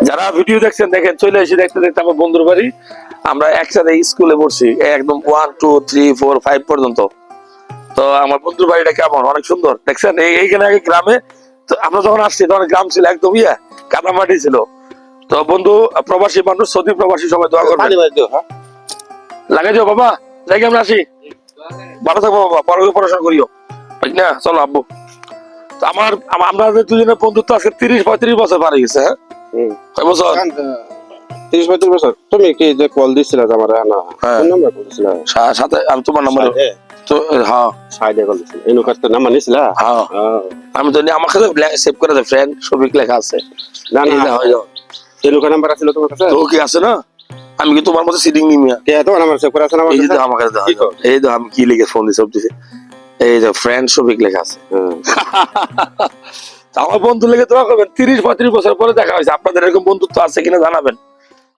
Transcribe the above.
যারা ভিডিও দেখছেন দেখেন, চলে এসে দেখতে দেখতে আমার বন্ধুর বাড়ি। আমরা একসাথে স্কুলে পড়ছি, একদম 1 2 3 4 5 পর্যন্ত। তো আমার বন্ধুর বাড়িটা কেমন, অনেক সুন্দর দেখছেন। এইখানে আগে গ্রামে, তো আমরা যখন আসছি তখন গ্রাম ছিল একদম কাদামাটি ছিল। তো বন্ধু, প্রবাসী মানুষ, সৌদি প্রবাসী, সবাই দোয়া করবেন। লাগাই দিও বাবা, যাই আমরা আসি। ভালো থাকবো বাবা, পড়াশোনা করিও, ঠিক না? চলো আব্বু। তো আমাদের দুজনের বন্ধুত্ব আজকে 30 35 বছর পার হয়ে গেছে। হ্যাঁ, কয় বছর? 30 35 বছর। তুমি কি যে কল দিছিলে আমার? না, হ্যাঁ, কোন নাম্বার করেছিলে? সাথে আমি তোমার নাম্বার তো, হ্যাঁ সাইডে কল দিছিলে। এই নৌকার নাম্বার নিছিলা? হ্যাঁ, আমি তো আমাকে সেভ করে দে, ফ্রেন্ড সবিক লেখা আছে। না না, এই না, হয়ে যাও। এই নৌকার নাম্বার আছে তোমার কাছে? তো কি আছে না, আমি কি তোমার মতো সিডিং নিমিয়া? কে তোমার নাম্বার সেভ করা আছে না আমার এই যে কাছে? আমার কাছে দাও, এই তো আমি কি লিখে ফোন দিছি, সব দিছি। এই যে ফ্রেন্ড সবিক লেখা আছে। আমার বন্ধু লেগে দোয়া করবেন। 30 35 বছর পরে দেখা হয়েছে। আপনাদের এরকম বন্ধুত্ব আছে কিনা জানাবেন।